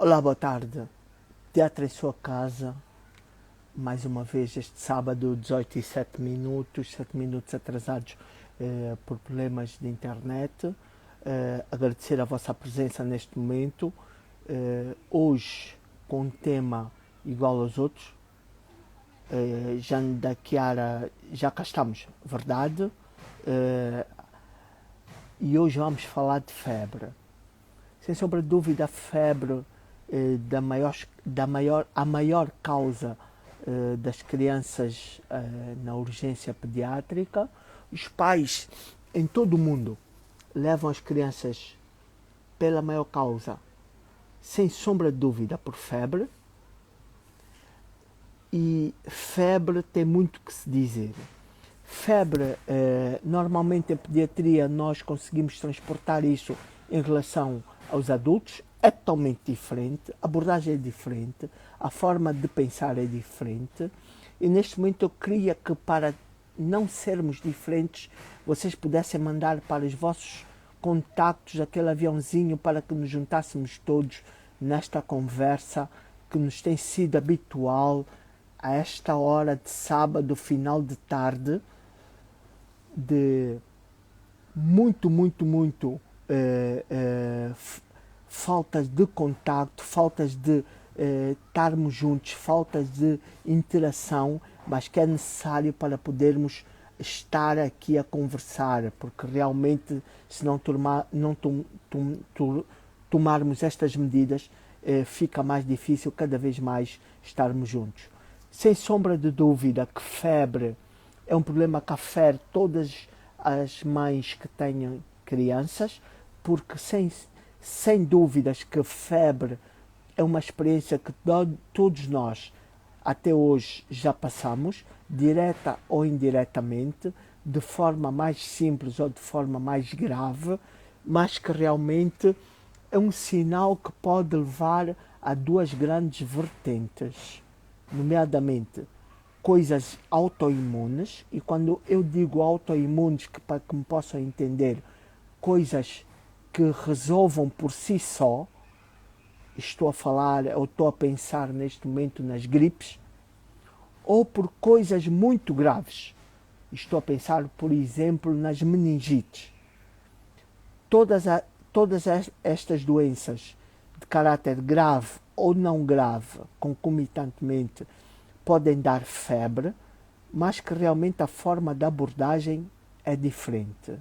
Olá, boa tarde. Teatro em sua casa, mais uma vez este sábado, 18 e 7 minutos, 7 minutos atrasados por problemas de internet. Agradecer a vossa presença neste momento. Hoje, com um tema igual aos outros, já da Chiara, já cá estamos, verdade? Eh, e hoje vamos falar de febre. Sem sombra de dúvida, a febre a maior causa das crianças na urgência pediátrica. Os pais em todo o mundo levam as crianças pela maior causa, sem sombra de dúvida, por febre. E febre tem muito que se dizer. Febre, normalmente em pediatria nós conseguimos transportar isso em relação aos adultos, é totalmente diferente, a abordagem é diferente, a forma de pensar é diferente. E neste momento eu queria que, para não sermos diferentes, vocês pudessem mandar para os vossos contactos aquele aviãozinho para que nos juntássemos todos nesta conversa que nos tem sido habitual a esta hora de sábado, final de tarde, de muito faltas de contacto, faltas de estarmos juntos, faltas de interação, mas que é necessário para podermos estar aqui a conversar, porque realmente, se não tomarmos estas medidas, fica mais difícil cada vez mais estarmos juntos. Sem sombra de dúvida que febre é um problema que afeta todas as mães que tenham crianças, porque sem dúvidas que febre é uma experiência que todos nós até hoje já passamos, direta ou indiretamente, de forma mais simples ou de forma mais grave, mas que realmente é um sinal que pode levar a duas grandes vertentes, nomeadamente coisas autoimunes. E quando eu digo autoimunes, que para que me possam entender, coisas que resolvam por si só, estou a falar ou estou a pensar neste momento nas gripes, ou por coisas muito graves, estou a pensar, por exemplo, nas meningites. Todas estas doenças de caráter grave ou não grave, concomitantemente, podem dar febre, mas que realmente a forma de abordagem é diferente.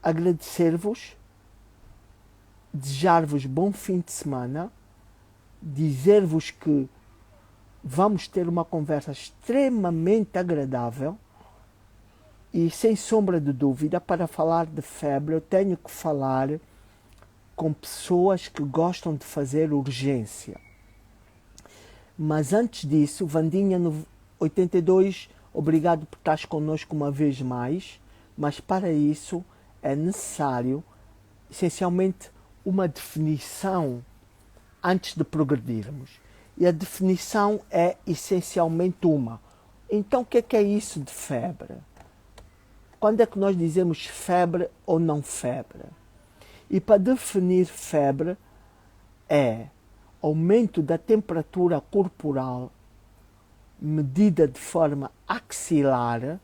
Agradecer-vos, desejar-vos bom fim de semana, dizer-vos que vamos ter uma conversa extremamente agradável e, sem sombra de dúvida, para falar de febre eu tenho que falar com pessoas que gostam de fazer urgência. Mas antes disso, Vandinha no 82, obrigado por estares connosco uma vez mais, mas para isso é necessário, essencialmente, uma definição antes de progredirmos. E a definição é essencialmente uma. Então, o que é isso de febre? Quando é que nós dizemos febre ou não febre? E para definir febre é aumento da temperatura corporal medida de forma axilar,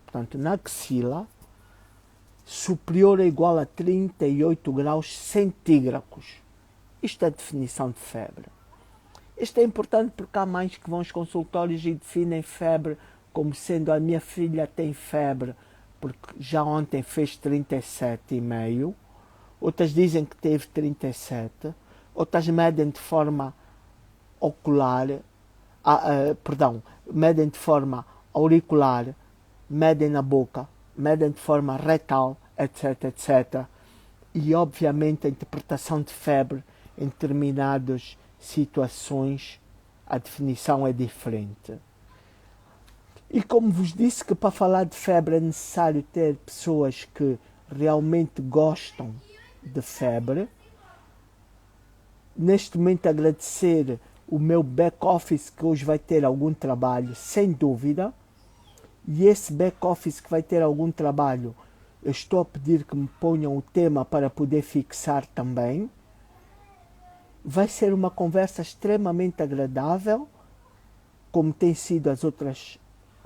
portanto na axila, superior ou igual a 38 graus centígrados. Isto é a definição de febre. Isto é importante porque há mães que vão aos consultórios e definem febre como sendo: a minha filha tem febre porque já ontem fez 37,5, outras dizem que teve 37, outras medem de forma ocular, medem de forma auricular, medem na boca, medem de forma retal, etc, etc. E obviamente a interpretação de febre em determinadas situações, a definição é diferente. E como vos disse que para falar de febre é necessário ter pessoas que realmente gostam de febre, neste momento agradecer o meu back-office, que hoje vai ter algum trabalho, sem dúvida. E esse back-office que vai ter algum trabalho, eu estou a pedir que me ponham o tema para poder fixar também. Vai ser uma conversa extremamente agradável, como tem sido as outras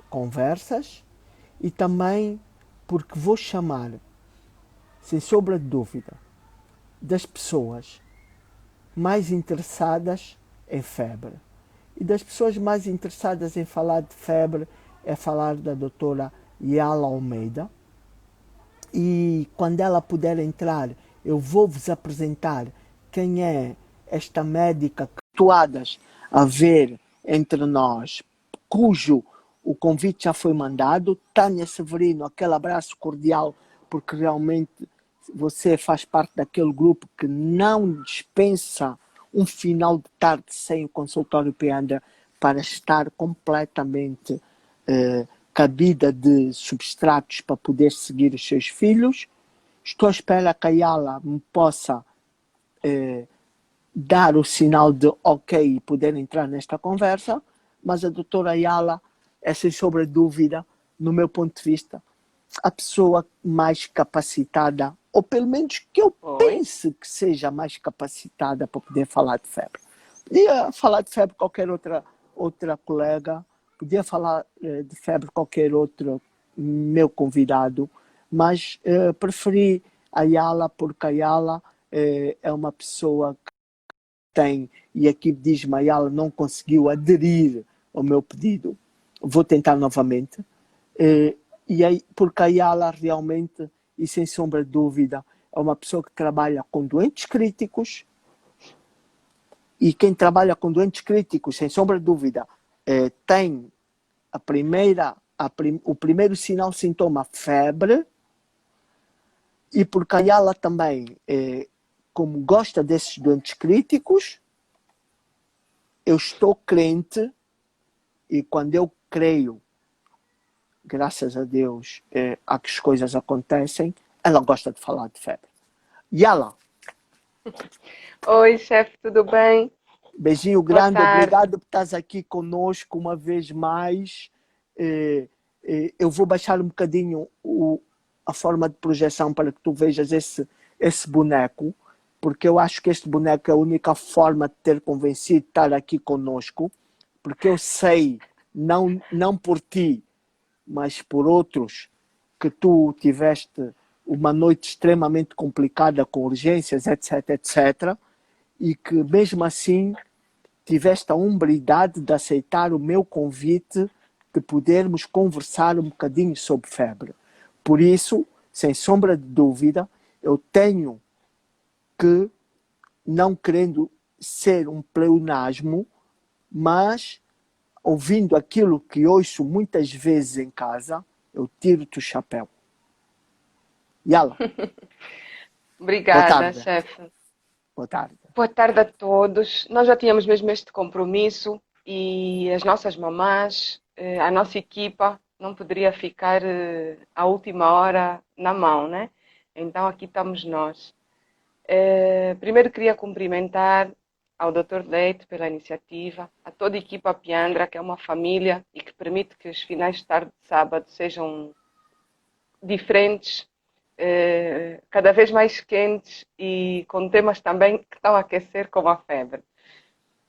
conversas, e também porque vou chamar, sem sombra de dúvida, das pessoas mais interessadas em febre. E das pessoas mais interessadas em falar de febre é falar da doutora Yala Almeida. E quando ela puder entrar, eu vou vos apresentar quem é esta médica habituadas a ver entre nós, cujo o convite já foi mandado. Tânia Severino, aquele abraço cordial, porque realmente você faz parte daquele grupo que não dispensa um final de tarde sem o consultório Piandra para estar completamente cabida de substratos para poder seguir os seus filhos. Estou à espera que a Yala me possa dar o sinal de ok e poder entrar nesta conversa, mas a doutora Ayala é, sem sombra de dúvida, no meu ponto de vista, a pessoa mais capacitada, ou pelo menos que eu pense que seja mais capacitada para poder falar de febre. Podia falar de febre qualquer outra colega, podia falar de febre qualquer outro meu convidado, mas preferi a Ayala porque a Ayala é uma pessoa que tem, e aqui diz Mayala, não conseguiu aderir ao meu pedido. Vou tentar novamente. E aí, porque a Ayala realmente, e sem sombra de dúvida, é uma pessoa que trabalha com doentes críticos, e quem trabalha com doentes críticos, sem sombra de dúvida, tem o primeiro sinal, sintoma, febre, e porque a Ayala também, como gosta desses doentes críticos, eu estou crente, e quando eu creio, graças a Deus, a que as coisas acontecem, ela gosta de falar de febre. Yala. Oi, chefe, tudo bem? Beijinho Boa grande, tarde. obrigado por estás aqui conosco uma vez mais. Eu vou baixar um bocadinho a forma de projeção para que tu vejas esse boneco, porque eu acho que este boneco é a única forma de ter convencido de estar aqui conosco, porque eu sei, não por ti, mas por outros, que tu tiveste uma noite extremamente complicada com urgências, etc, etc, e que mesmo assim tiveste a hombridade de aceitar o meu convite de podermos conversar um bocadinho sobre febre. Por isso, sem sombra de dúvida, eu tenho que, não querendo ser um pleonasmo, mas ouvindo aquilo que ouço muitas vezes em casa, eu tiro-te o chapéu. Yala, boa Obrigada, tarde. chefe. Boa tarde. Boa tarde a todos. Nós já tínhamos mesmo este compromisso e as nossas mamás, a nossa equipa, não poderia ficar à última hora na mão, né? Então aqui estamos nós. Primeiro queria cumprimentar ao Dr. Leite pela iniciativa, a toda a equipa Piandra, que é uma família e que permite que os finais de tarde de sábado sejam diferentes, cada vez mais quentes e com temas também que estão a aquecer, como a febre.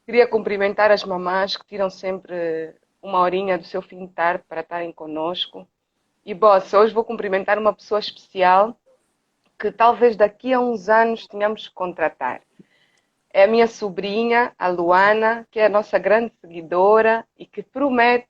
Queria cumprimentar as mamás que tiram sempre uma horinha do seu fim de tarde para estarem conosco. E, boss, hoje vou cumprimentar uma pessoa especial que talvez daqui a uns anos tenhamos que contratar. É a minha sobrinha, a Luana, que é a nossa grande seguidora e que promete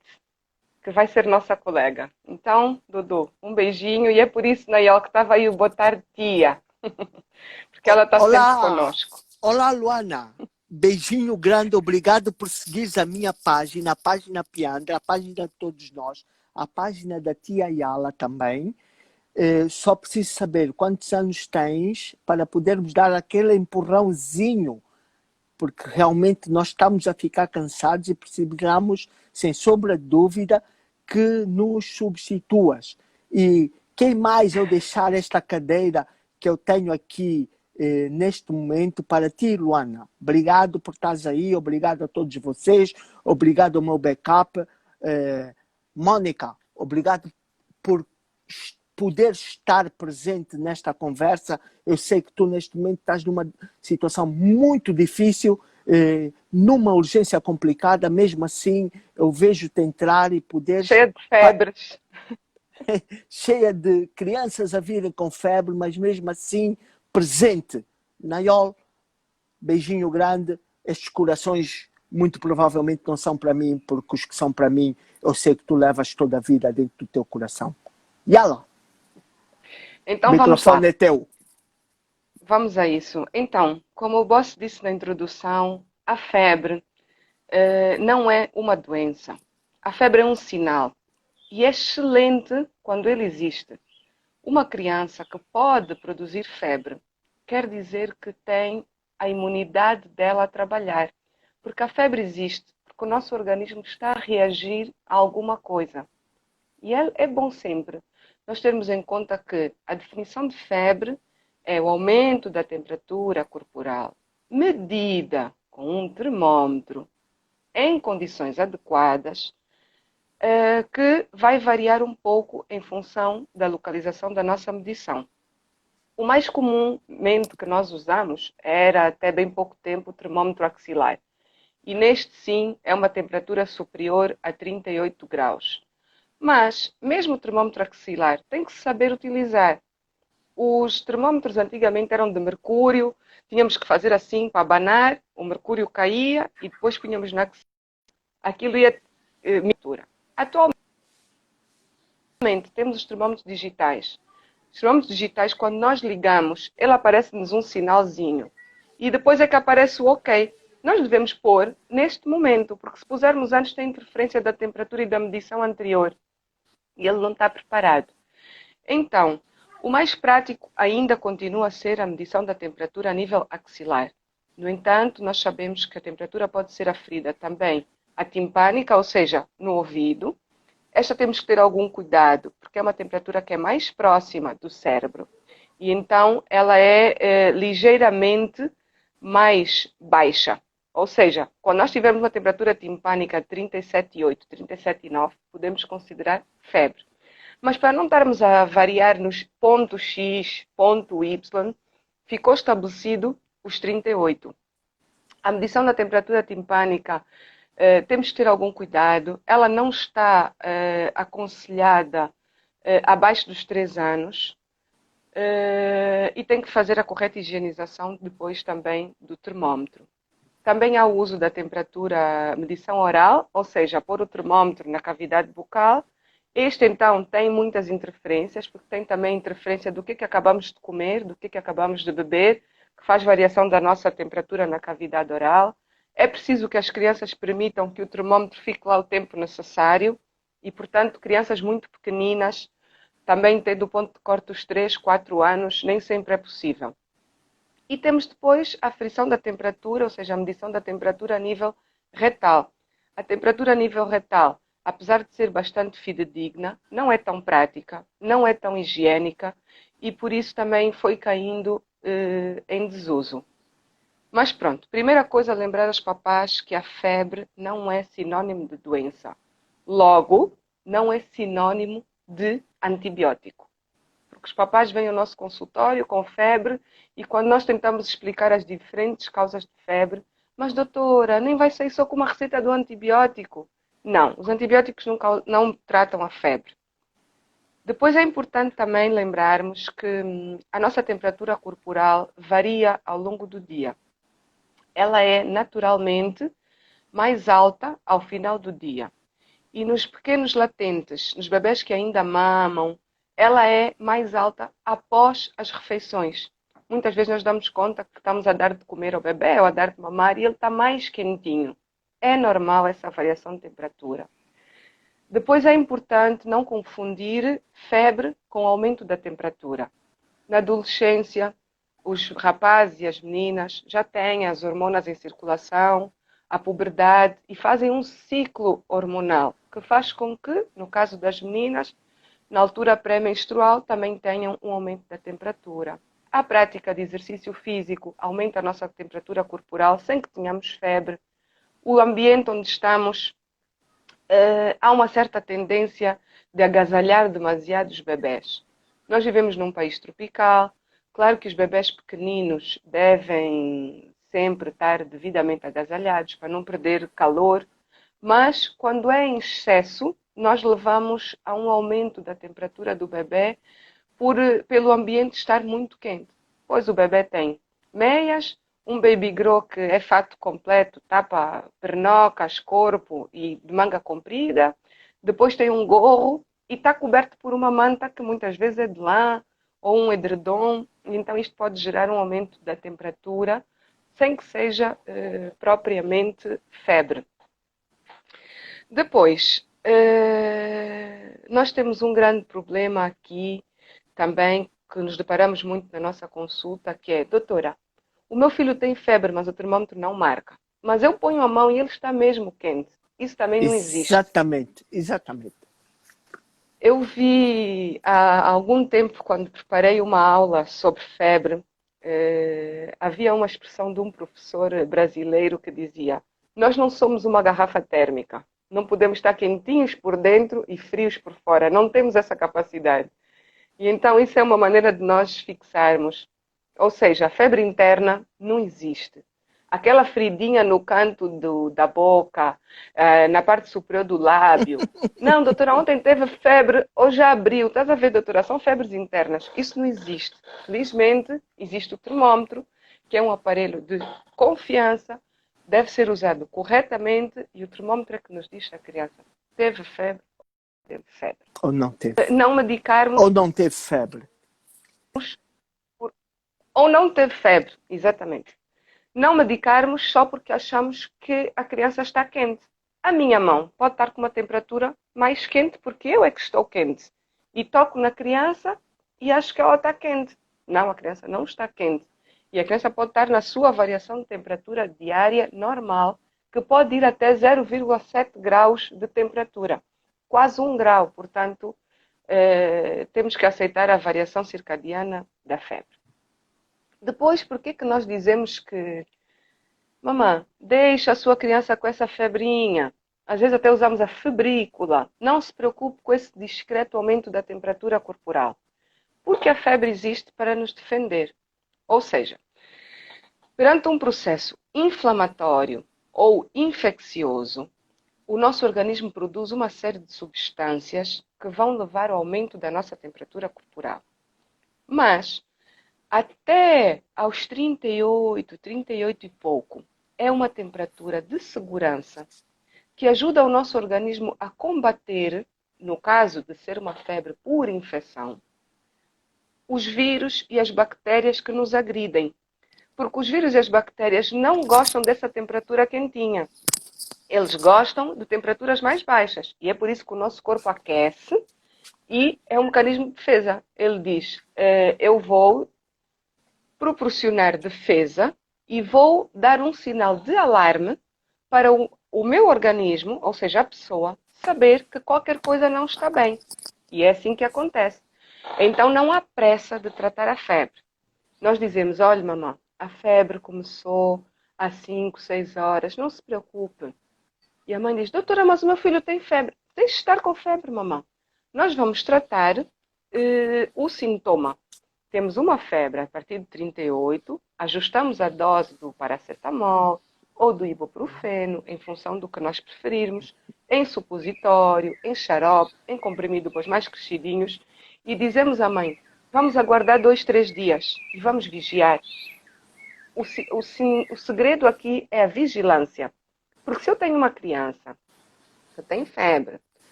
que vai ser nossa colega. Então, Dudu, um beijinho. E é por isso, Nayel, que estava aí o boa tarde, tia. Porque ela está sempre Olá! conosco. Olá, Luana! Beijinho grande, obrigado por seguires a minha página, a página Piandra, a página de todos nós, a página da tia Yala também. Só preciso saber quantos anos tens para podermos dar aquele empurrãozinho, porque realmente nós estamos a ficar cansados e precisamos, sem sombra de dúvida, que nos substituas. E quem mais eu deixar esta cadeira que eu tenho aqui neste momento para ti, Luana? Obrigado por estás aí, obrigado a todos vocês, obrigado ao meu backup. Mônica, obrigado por poder estar presente nesta conversa. Eu sei que tu neste momento estás numa situação muito difícil, numa urgência complicada, mesmo assim eu vejo-te entrar e poderes... Cheia de febres. cheia de crianças a virem com febre, mas mesmo assim presente. Naiol, beijinho grande. Estes corações muito provavelmente não são para mim, porque os que são para mim, eu sei que tu levas toda a vida dentro do teu coração. Yala, Então o vamos lá. microfone é teu. Vamos a isso. Então, como o boss disse na introdução, a febre não é uma doença. A febre é um sinal. E é excelente quando ele existe. Uma criança que pode produzir febre quer dizer que tem a imunidade dela a trabalhar. Porque a febre existe, porque o nosso organismo está a reagir a alguma coisa. E é bom sempre nós termos em conta que a definição de febre é o aumento da temperatura corporal medida com um termômetro em condições adequadas, que vai variar um pouco em função da localização da nossa medição. O mais comumente que nós usamos era, até bem pouco tempo, o termômetro axilar. E neste, sim, é uma temperatura superior a 38 graus. Mas, mesmo o termômetro axilar, tem que se saber utilizar. Os termômetros antigamente eram de mercúrio, tínhamos que fazer assim para abanar, o mercúrio caía e depois punhamos na axilar. Aquilo ia mistura. Atualmente temos os termômetros digitais. Os termômetros digitais, quando nós ligamos, ele aparece-nos um sinalzinho. E depois é que aparece o OK. Nós devemos pôr neste momento, porque se pusermos antes tem interferência da temperatura e da medição anterior. E ele não está preparado. Então, o mais prático ainda continua a ser a medição da temperatura a nível axilar. No entanto, nós sabemos que a temperatura pode ser aferida também a timpânica, ou seja, no ouvido. Esta temos que ter algum cuidado, porque é uma temperatura que é mais próxima do cérebro. E então ela é ligeiramente mais baixa. Ou seja, quando nós tivermos uma temperatura timpânica de 37,8, 37,9, podemos considerar febre. Mas para não estarmos a variar nos ponto X, ponto Y, ficou estabelecido os 38. A medição da temperatura timpânica, temos que ter algum cuidado. Ela não está aconselhada abaixo dos 3 anos. E tem que fazer a correta higienização depois também do termômetro. Também há o uso da temperatura, medição oral, ou seja, pôr o termômetro na cavidade bucal. Este, então, tem muitas interferências, porque tem também interferência do que acabamos de comer, do que acabamos de beber, que faz variação da nossa temperatura na cavidade oral. É preciso que as crianças permitam que o termômetro fique lá o tempo necessário e, portanto, crianças muito pequeninas, também tendo o ponto de corte dos 3, 4 anos, nem sempre é possível. E temos depois a aferição da temperatura, ou seja, a medição da temperatura a nível retal. A temperatura a nível retal, apesar de ser bastante fidedigna, não é tão prática, não é tão higiênica e por isso também foi caindo em desuso. Mas pronto, primeira coisa a lembrar aos papás que a febre não é sinônimo de doença. Logo, não é sinônimo de antibiótico. Porque os papás vêm ao nosso consultório com febre e quando nós tentamos explicar as diferentes causas de febre, mas doutora, nem vai sair só com uma receita do antibiótico. Não, os antibióticos não tratam a febre. Depois é importante também lembrarmos que a nossa temperatura corporal varia ao longo do dia. Ela é naturalmente mais alta ao final do dia. E nos pequenos latentes, nos bebés que ainda mamam, ela é mais alta após as refeições. Muitas vezes nós damos conta que estamos a dar de comer ao bebê ou a dar de mamar e ele está mais quentinho. É normal essa variação de temperatura. Depois é importante não confundir febre com aumento da temperatura. Na adolescência, os rapazes e as meninas já têm as hormonas em circulação, a puberdade e fazem um ciclo hormonal que faz com que, no caso das meninas, na altura pré-menstrual também tenham um aumento da temperatura. A prática de exercício físico aumenta a nossa temperatura corporal sem que tenhamos febre. O ambiente onde estamos, há uma certa tendência de agasalhar demasiado os bebés. Nós vivemos num país tropical. Claro que os bebés pequeninos devem sempre estar devidamente agasalhados para não perder calor, mas quando é em excesso, nós levamos a um aumento da temperatura do bebê pelo ambiente estar muito quente. Pois o bebê tem meias, um baby grow que é fato completo, tapa pernocas, corpo e de manga comprida. Depois tem um gorro e está coberto por uma manta que muitas vezes é de lã ou um edredom. Então isto pode gerar um aumento da temperatura sem que seja propriamente febre. Depois, nós temos um grande problema aqui também, que nos deparamos muito na nossa consulta, que é, doutora, o meu filho tem febre, mas o termômetro não marca. Mas eu ponho a mão e ele está mesmo quente. Isso também não existe. Exatamente, exatamente. Eu vi há algum tempo, quando preparei uma aula sobre febre, havia uma expressão de um professor brasileiro que dizia: nós não somos uma garrafa térmica. Não podemos estar quentinhos por dentro e frios por fora. Não temos essa capacidade. E então isso é uma maneira de nós fixarmos. Ou seja, a febre interna não existe. Aquela feridinha no canto da boca, na parte superior do lábio. Não, doutora, ontem teve febre, hoje já abriu. Estás a ver, doutora? São febres internas. Isso não existe. Felizmente, existe o termômetro, que é um aparelho de confiança, deve ser usado corretamente e o termômetro é que nos diz se a criança teve febre ou teve febre. Ou não teve. Não medicarmos. Ou não teve febre. Ou não teve febre, exatamente. Não medicarmos só porque achamos que a criança está quente. A minha mão pode estar com uma temperatura mais quente porque eu é que estou quente. E toco na criança e acho que ela está quente. Não, a criança não está quente. E a criança pode estar na sua variação de temperatura diária normal, que pode ir até 0,7 graus de temperatura. Quase 1 grau. Portanto, temos que aceitar a variação circadiana da febre. Depois, por que nós dizemos que, mamãe, deixa a sua criança com essa febrinha? Às vezes até usamos a febrícula. Não se preocupe com esse discreto aumento da temperatura corporal. Porque a febre existe para nos defender. Ou seja, perante um processo inflamatório ou infeccioso, o nosso organismo produz uma série de substâncias que vão levar ao aumento da nossa temperatura corporal. Mas até aos 38 e pouco, é uma temperatura de segurança que ajuda o nosso organismo a combater, no caso de ser uma febre por infecção, os vírus e as bactérias que nos agridem. Porque os vírus e as bactérias não gostam dessa temperatura quentinha. Eles gostam de temperaturas mais baixas. E é por isso que o nosso corpo aquece e é um mecanismo de defesa. Ele diz, eu vou proporcionar defesa e vou dar um sinal de alarme para o meu organismo, ou seja, a pessoa, saber que qualquer coisa não está bem. E é assim que acontece. Então não há pressa de tratar a febre. Nós dizemos, olha mamãe, a febre começou às 5, 6 horas, não se preocupe. E a mãe diz, doutora, mas o meu filho tem febre. Deixe de estar com febre, mamãe. Nós vamos tratar o sintoma. Temos uma febre a partir de 38, ajustamos a dose do paracetamol ou do ibuprofeno, em função do que nós preferirmos, em supositório, em xarope, em comprimido para os mais crescidinhos, e dizemos à mãe, vamos aguardar 2, 3 dias e vamos vigiar. O segredo aqui é a vigilância. Porque se eu tenho uma criança que tem febre...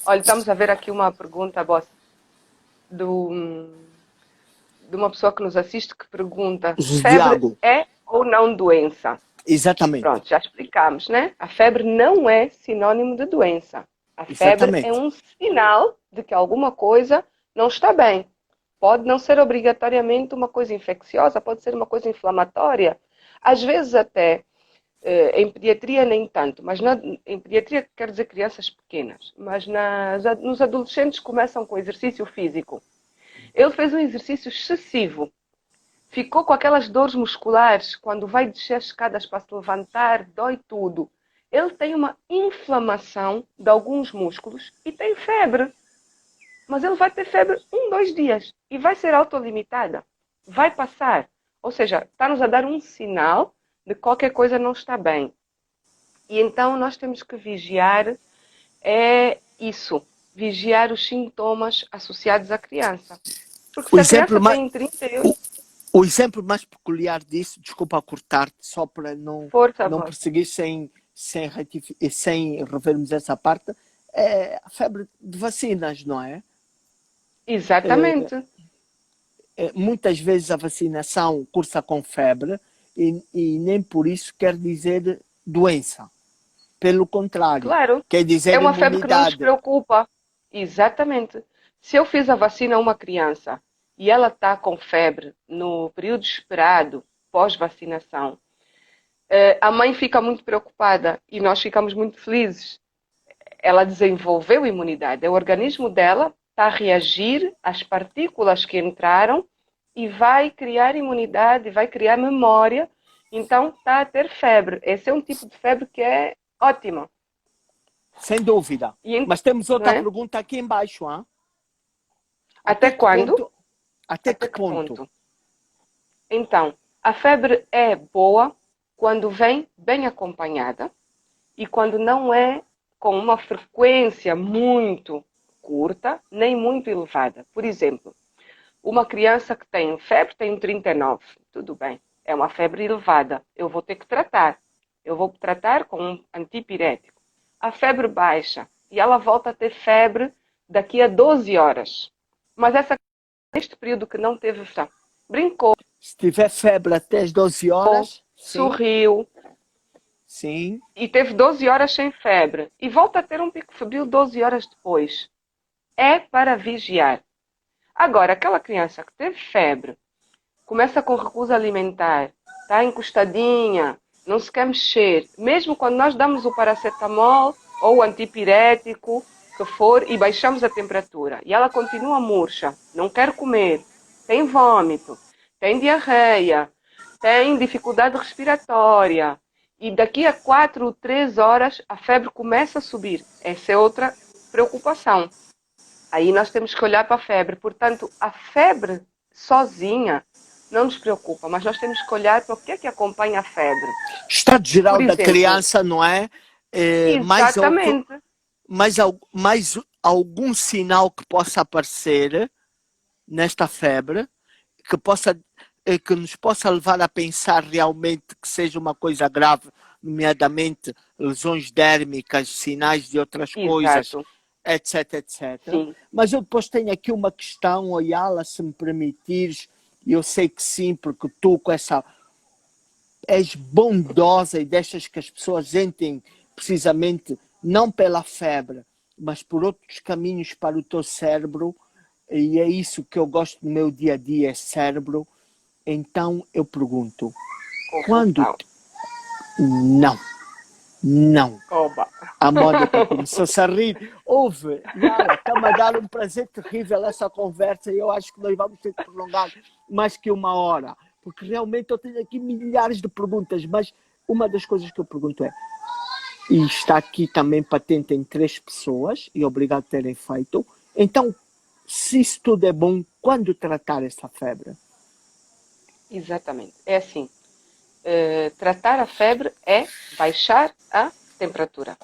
Olha, estamos a ver aqui uma pergunta, boss, de uma pessoa que nos assiste que pergunta: febre é ou não doença? Exatamente. Pronto, já explicamos, né? A febre não é sinônimo de doença. A febre é um sinal de que alguma coisa não está bem. Pode não ser obrigatoriamente uma coisa infecciosa, pode ser uma coisa inflamatória. Às vezes até, em pediatria nem tanto, mas em pediatria quer dizer crianças pequenas, mas nos adolescentes começam com exercício físico. Ele fez um exercício excessivo, ficou com aquelas dores musculares, quando vai descer as escadas para se levantar, dói tudo. Ele tem uma inflamação de alguns músculos e tem febre. mas ele vai ter febre 2 dias e vai ser autolimitada. Vai passar. Ou seja, está-nos a dar um sinal de que qualquer coisa não está bem. E então nós temos que vigiar isso. Vigiar os sintomas associados à criança. Porque O se a exemplo criança mais, tem 38... o, o exemplo mais peculiar disso, desculpa cortar-te, só para Força, não voz. perseguir sem revermos essa parte, é a febre de vacinas, não é? Exatamente. Muitas vezes a vacinação cursa com febre e nem por isso quer dizer doença. Pelo contrário, Claro. quer É dizer uma febre que não nos imunidade. preocupa. Exatamente. Se eu fiz a vacina a uma criança e ela está com febre no período esperado pós-vacinação, a mãe fica muito preocupada e nós ficamos muito felizes. Ela desenvolveu imunidade. O organismo dela está a reagir às partículas que entraram e vai criar imunidade, vai criar memória. Então está a ter febre. Esse é um tipo de febre que é ótima. Sem dúvida. E, Mas temos não outra é? pergunta aqui embaixo. Hein? Até Até que quando? ponto? Até que Até que ponto? ponto? Então, a febre é boa quando vem bem acompanhada e quando não é com uma frequência muito curta, nem muito elevada. Por exemplo, uma criança que tem febre tem 39, tudo bem, é uma febre elevada, eu vou ter que tratar. Eu vou tratar com um antipirético. A febre baixa e ela volta a ter febre daqui a 12 horas. Mas neste período que não teve febre, brincou, Se tiver febre até as 12 horas, sim, sorriu, sim. e teve 12 horas sem febre e volta a ter um pico febril 12 horas depois. É para vigiar. Agora, aquela criança que teve febre, começa com recusa alimentar, está encostadinha, não se quer mexer, mesmo quando nós damos o paracetamol ou o antipirético, que for, e baixamos a temperatura, e ela continua murcha, não quer comer, tem vômito, tem diarreia, tem dificuldade respiratória, e daqui a 4 ou 3 horas a febre começa a subir. Essa é outra preocupação. Aí nós temos que olhar para a febre. Portanto, a febre sozinha não nos preocupa, mas nós temos que olhar para o que é que acompanha a febre. Estado Por geral da exemplo, criança, não é? exatamente, Mais algum sinal que possa aparecer nesta febre, que nos possa levar a pensar realmente que seja uma coisa grave, nomeadamente lesões dérmicas, sinais de outras coisas, exato, etc, etc. sim, Mas eu depois tenho aqui uma questão, Oyala, se me permitires, e eu sei que sim, porque tu com essa és bondosa e deixas que as pessoas entrem precisamente não pela febre, mas por outros caminhos para o teu cérebro, e é isso que eu gosto no meu dia a dia, é cérebro. Então eu pergunto, quando... confusão. Não, não. Oba. A Mónica começou-se a rir. Ouve, Yala, está-me a dar um prazer terrível essa conversa e eu acho que nós vamos ter que prolongar mais que 1 hora, porque realmente eu tenho aqui milhares de perguntas, mas uma das coisas que eu pergunto é, e está aqui também patente em 3 pessoas, e obrigado por terem feito, então, se isso tudo é bom, quando tratar essa febre? Exatamente, é assim, tratar a febre é baixar a temperatura,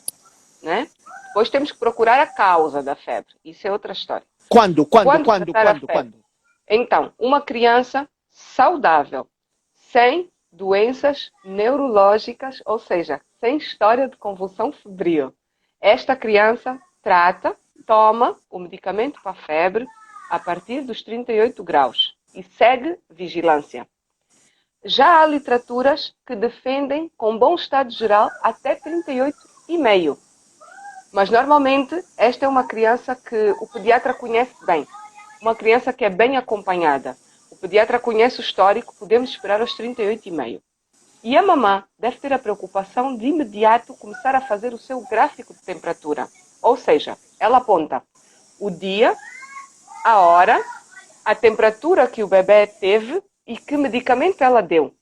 né? Depois temos que procurar a causa da febre, isso é outra história. Quando? Quando tratar a febre? Então, uma criança saudável, sem doenças neurológicas, ou seja, sem história de convulsão febril. Esta criança toma o medicamento para a febre a partir dos 38 graus e segue vigilância. Já há literaturas que defendem com bom estado geral até 38,5. Mas normalmente esta é uma criança que o pediatra conhece bem. Uma criança que é bem acompanhada. O pediatra conhece o histórico, podemos esperar aos 38,5. E a mamã deve ter a preocupação de imediato começar a fazer o seu gráfico de temperatura. Ou seja, ela aponta o dia, a hora, a temperatura que o bebê teve e que medicamento ela deu.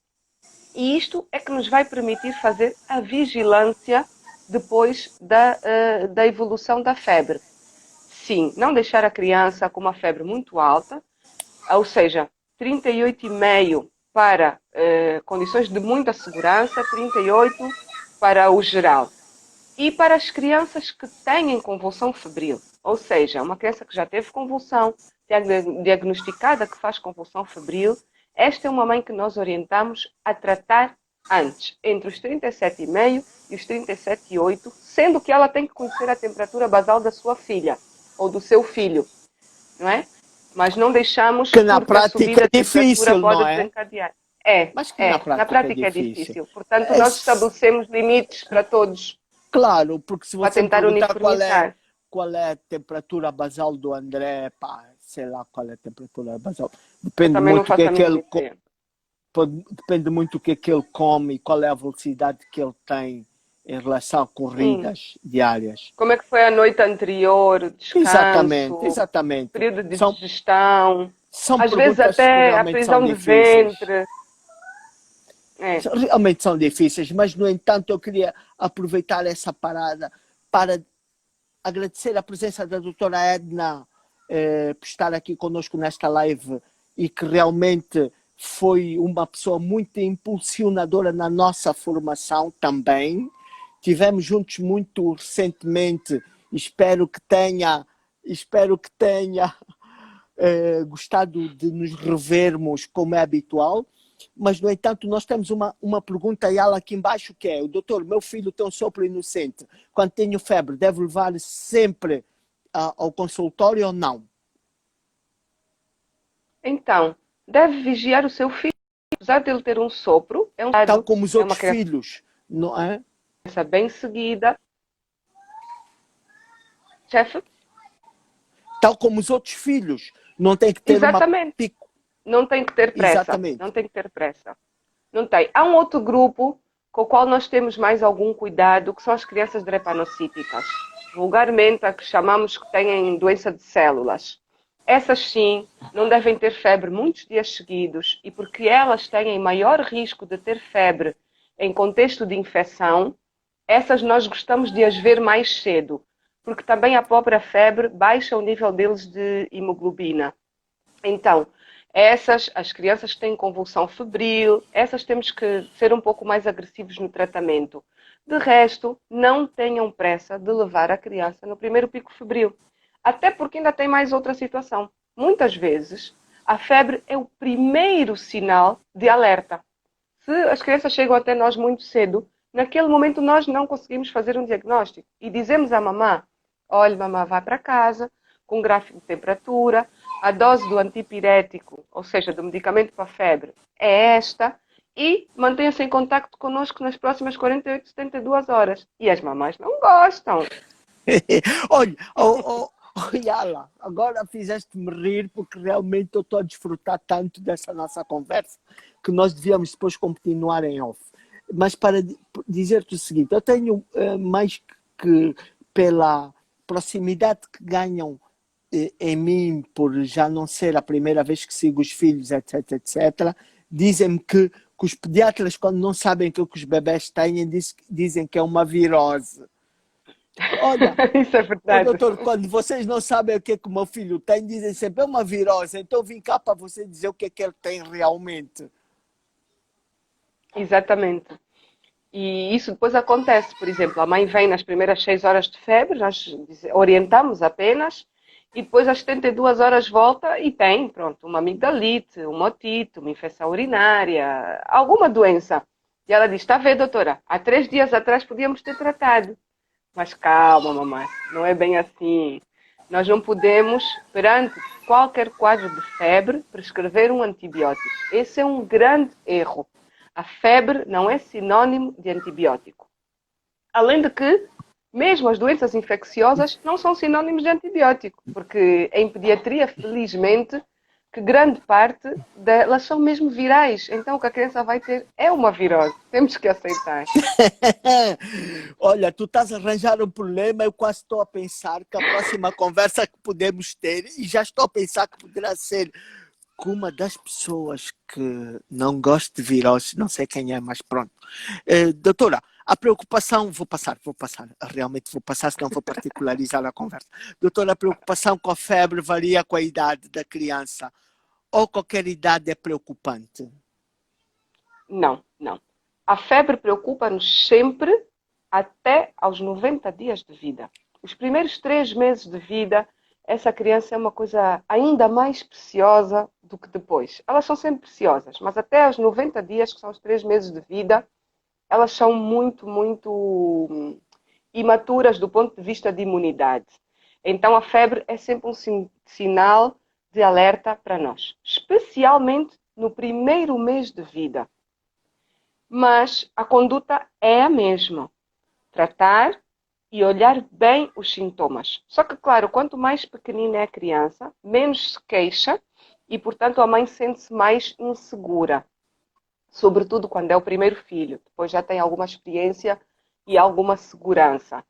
E isto é que nos vai permitir fazer a vigilância depois da evolução da febre. sim, não deixar a criança com uma febre muito alta, ou seja, 38,5 para condições de muita segurança, 38 para o geral. E para as crianças que têm convulsão febril, ou seja, uma criança que já teve convulsão, diagnosticada que faz convulsão febril, esta é uma mãe que nós orientamos a tratar antes, entre os 37,5 e os 37,8, sendo que ela tem que conhecer a temperatura basal da sua filha ou do seu filho, não é? Mas não deixamos Que na porque a prática subida é de temperatura difícil, pode não é? desencadear. Mas que Na prática é é difícil. difícil. Portanto, nós estabelecemos limites para todos, Claro, porque se para você me tentar perguntar uniformizar. qual é a temperatura basal do André, pá, sei lá qual é a temperatura basal. Eu Depende também não muito do que faço é a que mínima ele, ideia. depende muito do que é que ele come e qual é a velocidade que ele tem em relação a Sim. corridas diárias. Como é que foi a noite anterior, o Exatamente, descanso, exatamente. período de São, digestão, são às vezes perguntas que até a realmente são prisão de difíceis. ventre. É. Realmente são difíceis, mas no entanto eu queria aproveitar essa parada para agradecer a presença da doutora Edna por estar aqui conosco nesta live e que realmente foi uma pessoa muito impulsionadora na nossa formação também. Tivemos juntos muito recentemente, espero que tenha gostado de nos revermos como é habitual. Mas, no entanto, nós temos uma pergunta a ela aqui embaixo que é: o doutor, meu filho tem um sopro inocente. Quando tenho febre, devo levar sempre ao consultório ou não? Então, deve vigiar o seu filho. Apesar de ele ter um sopro, é um Tal dado, como os é outros uma criança filhos, não é? bem seguida. Chefe? Tal como os outros filhos. Não tem que ter uma Exatamente. pico. Não tem que ter pressa. Exatamente. Não tem que ter pressa. Não tem. Há um outro grupo com o qual nós temos mais algum cuidado, que são as crianças drepanocíticas. Vulgarmente, a que chamamos que têm doença de células. Essas sim, não devem ter febre muitos dias seguidos e porque elas têm maior risco de ter febre em contexto de infecção, essas nós gostamos de as ver mais cedo, porque também a própria febre baixa o nível deles de hemoglobina. Então, as crianças que têm convulsão febril, essas temos que ser um pouco mais agressivos no tratamento. De resto, não tenham pressa de levar a criança no primeiro pico febril. Até porque ainda tem mais outra situação. Muitas vezes, a febre é o primeiro sinal de alerta. Se as crianças chegam até nós muito cedo, naquele momento nós não conseguimos fazer um diagnóstico. E dizemos à mamã: olha, mamã, vai para casa com um gráfico de temperatura, a dose do antipirético, ou seja, do medicamento para a febre, é esta, e mantenha-se em contacto connosco nas próximas 48, 72 horas. E as mamães não gostam. Olha, Yala, agora fizeste-me rir porque realmente eu estou a desfrutar tanto dessa nossa conversa que nós devíamos depois continuar em off. Mas para dizer-te o seguinte, eu tenho mais que pela proximidade que ganham em mim, por já não ser a primeira vez que sigo os filhos, etc, etc, dizem-me que os pediatras, quando não sabem o que os bebés têm, dizem que é uma virose. Olha, Isso é verdade. doutor, quando vocês não sabem o que é que o meu filho tem, dizem sempre é uma virose, então vim cá para você dizer o que é que ele tem realmente. Exatamente. E isso depois acontece, por exemplo, a mãe vem nas primeiras 6 horas de febre, nós orientamos apenas, e depois às 72 horas volta e tem, pronto, uma amigdalite, uma otite, uma infecção urinária, alguma doença. E ela diz, está a ver, doutora, há 3 dias atrás podíamos ter tratado. Mas calma, mamãe, não é bem assim. Nós não podemos, perante qualquer quadro de febre, prescrever um antibiótico. Esse é um grande erro. A febre não é sinônimo de antibiótico. Além de que, mesmo as doenças infecciosas não são sinônimos de antibiótico, porque em pediatria, felizmente, que grande parte delas são mesmo virais. Então o que a criança vai ter é uma virose. Temos que aceitar. Olha, tu estás a arranjar um problema, eu quase estou a pensar que a próxima conversa que podemos ter, e já estou a pensar que poderá ser com uma das pessoas que não gosta de virose, não sei quem é, mas pronto. Doutora, A preocupação, vou passar, realmente vou passar, senão vou particularizar a conversa. Doutora, a preocupação com a febre varia com a idade da criança ou qualquer idade é preocupante? Não, não. A febre preocupa-nos sempre até aos 90 dias de vida. Os primeiros 3 meses de vida, essa criança é uma coisa ainda mais preciosa do que depois. Elas são sempre preciosas, mas até aos 90 dias, que são os 3 meses de vida, elas são muito, muito imaturas do ponto de vista de imunidade. Então a febre é sempre um sinal de alerta para nós, especialmente no primeiro mês de vida. Mas a conduta é a mesma. Tratar e olhar bem os sintomas. Só que, claro, quanto mais pequenina é a criança, menos se queixa e, portanto, a mãe sente-se mais insegura. Sobretudo quando é o primeiro filho. Depois já tem alguma experiência e alguma segurança.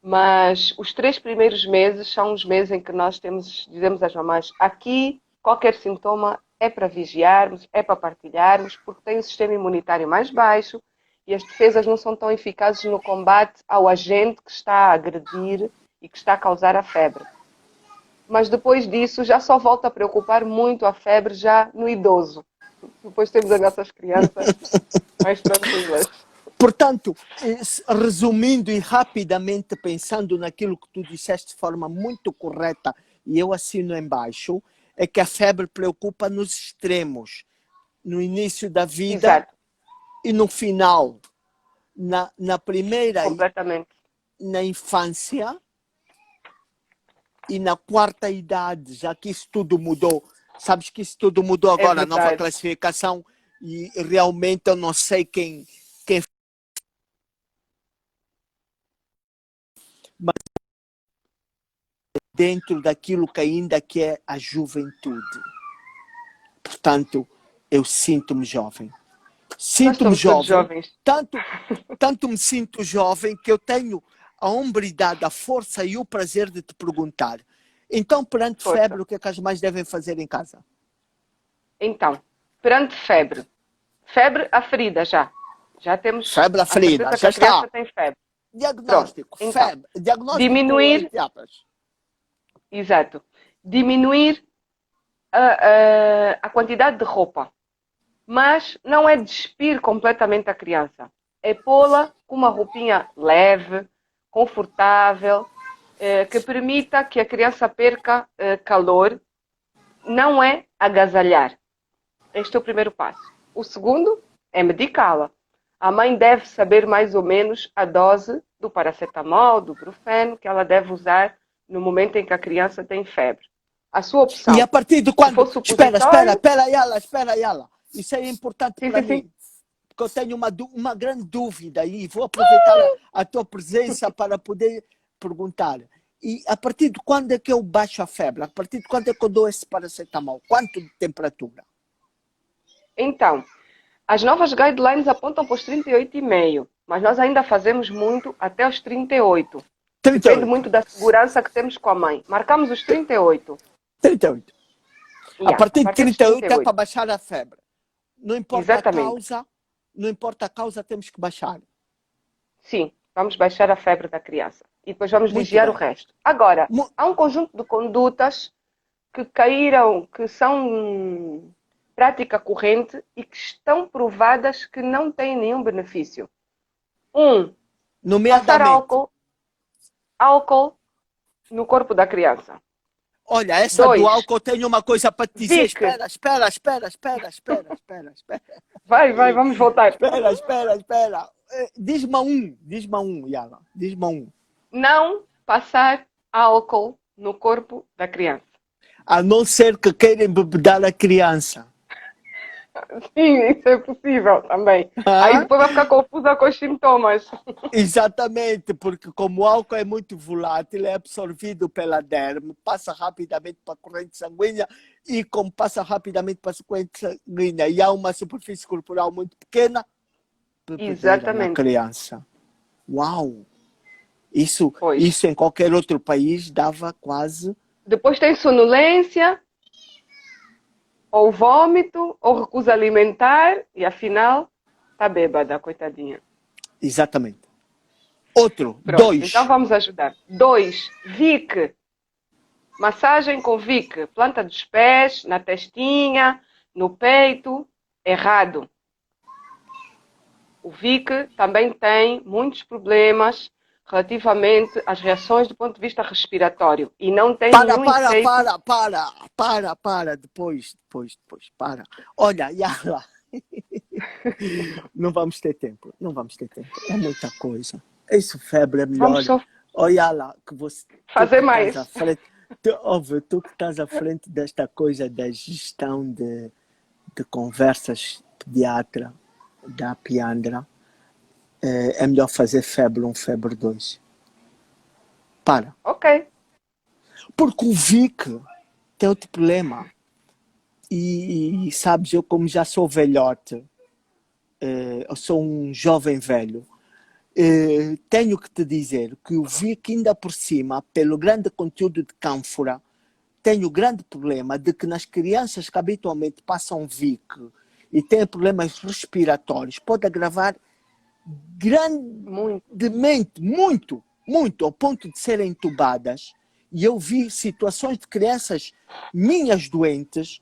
Mas os 3 primeiros meses são os meses em que nós dizemos às mamães, aqui qualquer sintoma é para vigiarmos, é para partilharmos, porque tem o sistema imunitário mais baixo e as defesas não são tão eficazes no combate ao agente que está a agredir e que está a causar a febre. Mas depois disso já só volta a preocupar muito a febre já no idoso. Depois temos as nossas crianças mais tranquilas. Portanto, resumindo e rapidamente pensando naquilo que tu disseste de forma muito correta, e eu assino embaixo, é que a febre preocupa nos extremos, no início da vida. Exato. E no final, na primeira, completamente, na infância e na quarta idade, já que isso tudo mudou. Sabes que isso tudo mudou agora, a nova classificação, e realmente eu não sei quem mas dentro daquilo que ainda que é a juventude. Portanto, eu sinto-me jovem. Sinto-me jovem. Tanto me sinto jovem que eu tenho a hombridade, a força e o prazer de te perguntar. Então, perante febre, o que é que as mães devem fazer em casa? Então, perante febre. Febre aferida já. Já temos febre aferida, já está. A criança tem febre. Diagnóstico, então, febre. Diagnóstico diminuir. Exato. Diminuir a quantidade de roupa. Mas não é despir completamente a criança. É pô-la com uma roupinha leve, confortável, que permita que a criança perca calor. Não é agasalhar. Este é o primeiro passo. O segundo é medicá-la. A mãe deve saber mais ou menos a dose do paracetamol, do brufeno, que ela deve usar no momento em que a criança tem febre. A sua opção. E a partir de quando? Espera, Yala. Isso é importante para mim. Porque eu tenho uma grande dúvida e vou aproveitar a tua presença para poder perguntar. E a partir de quando é que eu baixo a febre? A partir de quando é que eu dou esse paracetamol? Quanto de temperatura? Então, as novas guidelines apontam para os 38,5, mas nós ainda fazemos muito até os 38. Depende muito da segurança que temos com a mãe. Marcamos os 38. 38. A partir de 38 é para baixar a febre. Não importa Exatamente. a causa, não importa a causa, temos que baixar. Sim, vamos baixar a febre da criança. E depois vamos vigiar o resto. Agora, há um conjunto de condutas que caíram, que são prática corrente e que estão provadas que não têm nenhum benefício. Passar álcool no corpo da criança. Olha, essa do álcool, eu tenho uma coisa para te dizer. Espera. Vai, vamos voltar. Espera. Diz-me um, Yala. Diz-me um. Não passar álcool no corpo da criança. A não ser que queiram embebedar a criança. Sim, isso é possível também. Aí depois vai ficar confusa com os sintomas. Exatamente, porque como o álcool é muito volátil, é absorvido pela derme, passa rapidamente para a corrente sanguínea e como passa rapidamente para a corrente sanguínea e há uma superfície corporal muito pequena, exatamente, na criança. Uau! Isso em qualquer outro país dava quase... Depois tem sonolência, ou vômito, ou recusa alimentar, e afinal, está bêbada, coitadinha. Exatamente. Outro, Pronto, 2. então vamos ajudar. 2, Vic. Massagem com Vic. Planta dos pés, na testinha, no peito. Errado. O Vic também tem muitos problemas relativamente às reações do ponto de vista respiratório. E não tem nenhum efeito... Depois, para. Olha, Yala, não vamos ter tempo, é muita coisa. Isso, febre é melhor. Vamos só Olha lá, que você... fazer mais. Tu que estás à frente desta coisa da gestão de conversas pediatra da Piandra, é melhor fazer febre 1, febre 2. Para. Ok. Porque o Vic tem outro problema. E sabes, eu como já sou velhote, eu sou um jovem velho, tenho que te dizer que o Vic ainda por cima, pelo grande conteúdo de cânfora, tem o grande problema de que nas crianças que habitualmente passam Vic e têm problemas respiratórios, pode agravar grandemente, muito, ao ponto de serem entubadas. E eu vi situações de crianças minhas doentes,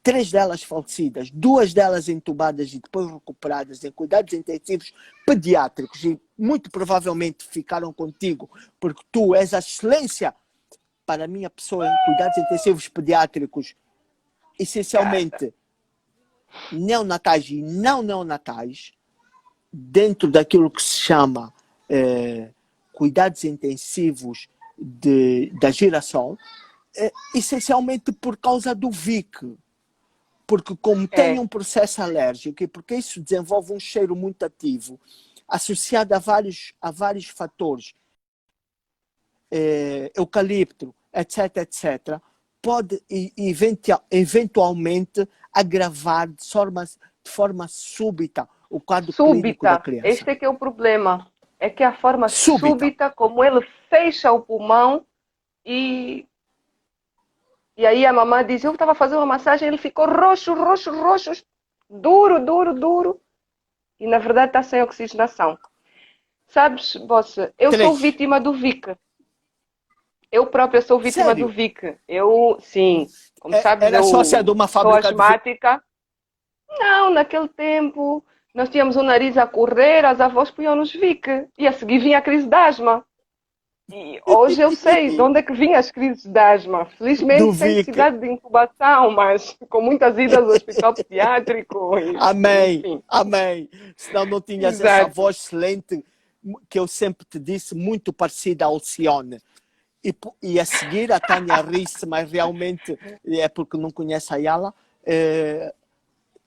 3 delas falecidas, 2 delas entubadas e depois recuperadas em cuidados intensivos pediátricos, e muito provavelmente ficaram contigo, porque tu és a excelência para a minha pessoa em cuidados intensivos pediátricos, essencialmente neonatais e não neonatais, dentro daquilo que se chama cuidados intensivos da geração, essencialmente por causa do Vic. Porque como tem um processo alérgico e porque isso desenvolve um cheiro muito ativo, associado a vários fatores, eucalipto, etc., pode eventualmente agravar de forma súbita o quadro clínico da criança. Este é que é o problema. É que a forma súbita como ele fecha o pulmão e aí a mamãe diz, eu estava fazendo uma massagem, ele ficou roxo, duro. E na verdade está sem oxigenação. Sabes, Bossa, eu sou vítima do Vic. Eu própria sou vítima Sério? do Vic. Sim, como sabes, era sócia de uma fábrica sou asmática. Não, naquele tempo nós tínhamos o nariz a correr, as avós punham-nos Vic. E a seguir vinha a crise de asma. E hoje eu sei de onde é que vinham as crises de asma. Felizmente sem necessidade de incubação, mas com muitas idas ao hospital pediátrico. Amém. Senão não tinhas essa voz excelente que eu sempre te disse, muito parecida a Alcione. E a seguir a Tânia Risse, mas realmente é porque não conhece a Yala.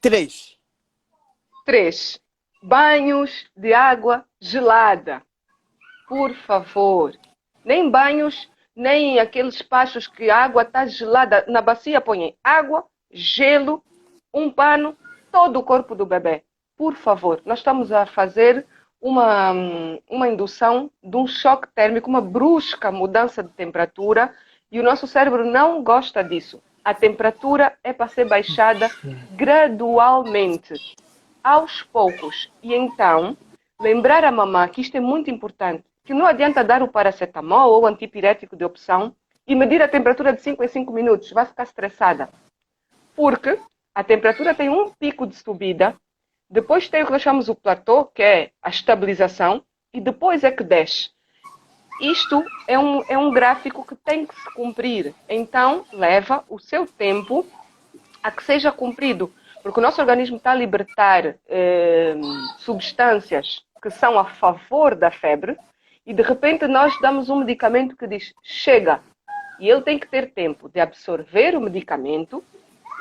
3. Banhos de água gelada. Por favor. Nem banhos, nem aqueles pachos que a água está gelada. Na bacia põem água, gelo, um pano, todo o corpo do bebê. Por favor, nós estamos a fazer uma indução de um choque térmico, uma brusca mudança de temperatura, e o nosso cérebro não gosta disso. A temperatura é para ser baixada gradualmente, aos poucos. E então, lembrar a mamãe que isto é muito importante, que não adianta dar o paracetamol ou o antipirético de opção e medir a temperatura de 5 em 5 minutos. Vai ficar estressada. Porque a temperatura tem um pico de subida, depois tem o que nós chamamos o platô, que é a estabilização, e depois é que desce. Isto é um gráfico que tem que se cumprir. Então, leva o seu tempo a que seja cumprido. Porque o nosso organismo está a libertar substâncias que são a favor da febre, e de repente nós damos um medicamento que diz, chega. E ele tem que ter tempo de absorver o medicamento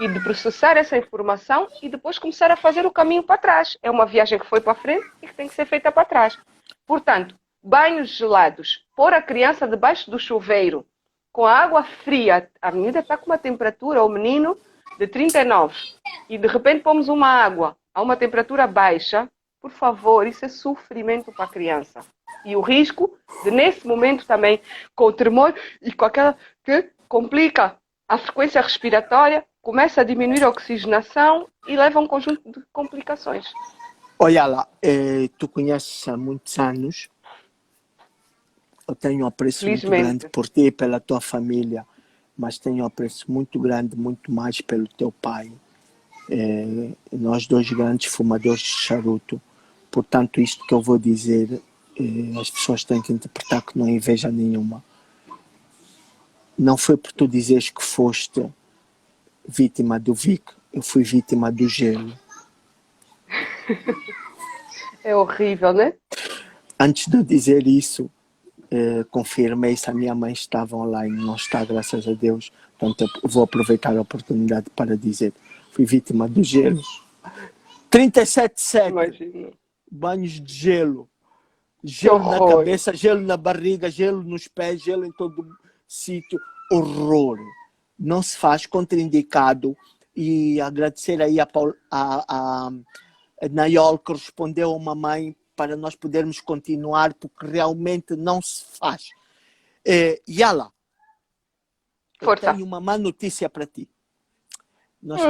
e de processar essa informação e depois começar a fazer o caminho para trás. É uma viagem que foi para a frente e que tem que ser feita para trás. Portanto, banhos gelados, pôr a criança debaixo do chuveiro, com a água fria, a menina está com uma temperatura, o menino, de 39, e de repente pomos uma água a uma temperatura baixa, por favor, isso é sofrimento para a criança. E o risco de, nesse momento também, com o tremor e com aquela que complica a frequência respiratória, começa a diminuir a oxigenação e leva a um conjunto de complicações. Olha lá, tu conheces há muitos anos, eu tenho um apreço muito grande Felizmente. por ti e pela tua família, mas tenho um apreço muito grande, muito mais pelo teu pai. Nós dois grandes fumadores de charuto. Portanto, isto que eu vou dizer, as pessoas têm que interpretar que não é inveja nenhuma. Não foi por tu dizeres que foste vítima do Vic, eu fui vítima do gelo. É horrível, né? Antes de eu dizer isso, confirmei se a minha mãe estava online. Não está, graças a Deus. Portanto, eu vou aproveitar a oportunidade para dizer: fui vítima do gelo. 37,7 Imagino. banhos de gelo. Que Gelo na horror. cabeça, gelo na barriga, gelo nos pés, gelo em todo sítio. Horror. Não se faz, contraindicado. E agradecer aí a Nayol que respondeu a uma mãe para nós podermos continuar, porque realmente não se faz. Yala, eu Força. tenho uma má notícia para ti. Nós Hum,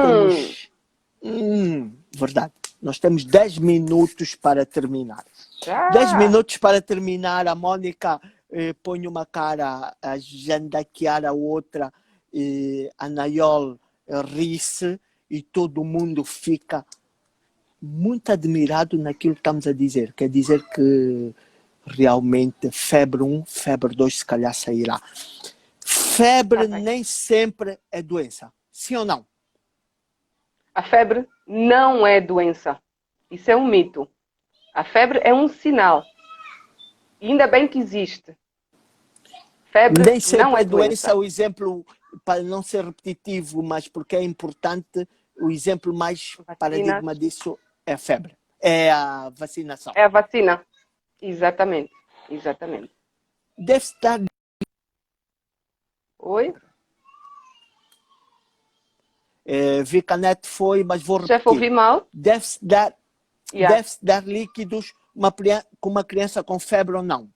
temos... verdade. Nós temos 10 minutos para terminar. 10 já. minutos para terminar. A Mónica põe uma cara, a jandaquear a outra, a Nayol ri-se e todo mundo fica muito admirado naquilo que estamos a dizer. Quer dizer que realmente febre 1, febre 2 se calhar sairá. Tá Febre bem. nem sempre é doença. Sim ou não? A febre não é doença. Isso é um mito. A febre é um sinal. E ainda bem que existe. Febre Nem não sempre é é doença. doença. O exemplo, para não ser repetitivo, mas porque é importante, o exemplo mais paradigma Vacinas. disso é a febre. É a vacinação. É a vacina. Exatamente. Exatamente. Deve-se dar... Oi? vi que a net foi, mas vou Chefe, ouvi repetir. mal? Deve-se dar, Yeah. deve-se dar líquidos com uma criança com febre ou não.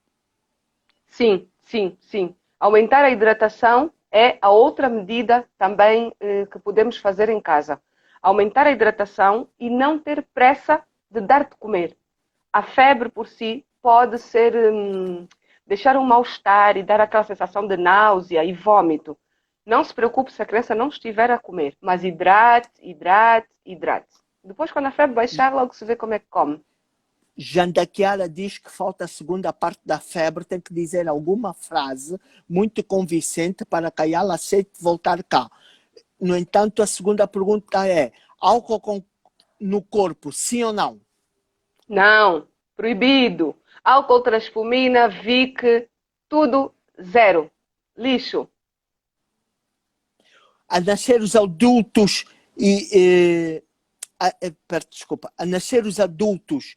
Sim, sim, sim. Aumentar a hidratação é a outra medida também que podemos fazer em casa. Aumentar a hidratação e não ter pressa de dar de comer. A febre por si pode ser deixar um mal-estar e dar aquela sensação de náusea e vômito. Não se preocupe se a criança não estiver a comer, mas hidrate, hidrate, hidrate. Depois, quando a febre baixar, logo se vê como é que come. Jandakiara diz que falta a segunda parte da febre, tem que dizer alguma frase muito convincente para que ela aceite voltar cá. No entanto, a segunda pergunta é: álcool no corpo, sim ou não? Não, proibido. Álcool, transfumina, Vic, tudo zero. Lixo. A nascer os adultos desculpa, a nascer os adultos,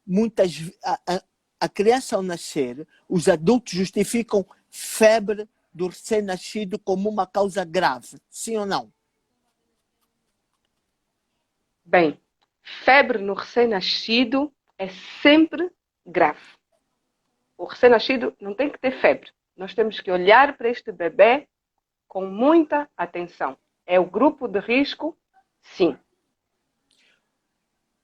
muitas a criança ao nascer, os adultos justificam febre do recém-nascido como uma causa grave, sim ou não? Bem, febre no recém-nascido é sempre grave. O recém-nascido não tem que ter febre. Nós temos que olhar para este bebê com muita atenção. É o grupo de risco? Sim.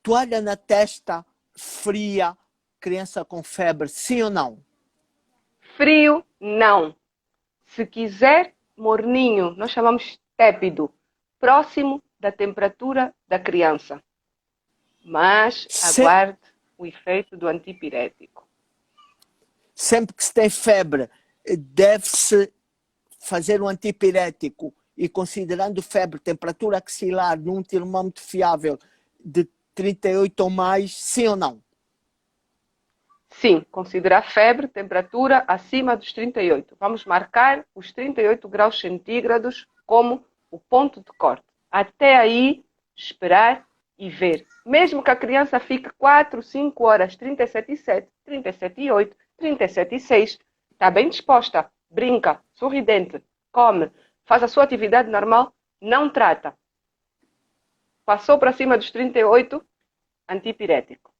Toalha na testa, fria, criança com febre, sim ou não? Frio? Não. Se quiser, morninho, nós chamamos tépido, próximo da temperatura da criança. Mas Se, aguarde o efeito do antipirético. sempre que se tem febre, deve-se fazer um antipirético e considerando febre, temperatura axilar num termômetro fiável de 38 ou mais, sim ou não? Sim, considerar febre, temperatura acima dos 38. Vamos marcar os 38 graus centígrados como o ponto de corte. Até aí, esperar e ver. Mesmo que a criança fique 4, 5 horas, 37,7, 37,8, 37,6, está bem disposta, brinca, sorridente, come, faz a sua atividade normal, não trata. Passou para cima dos 38, antipirético.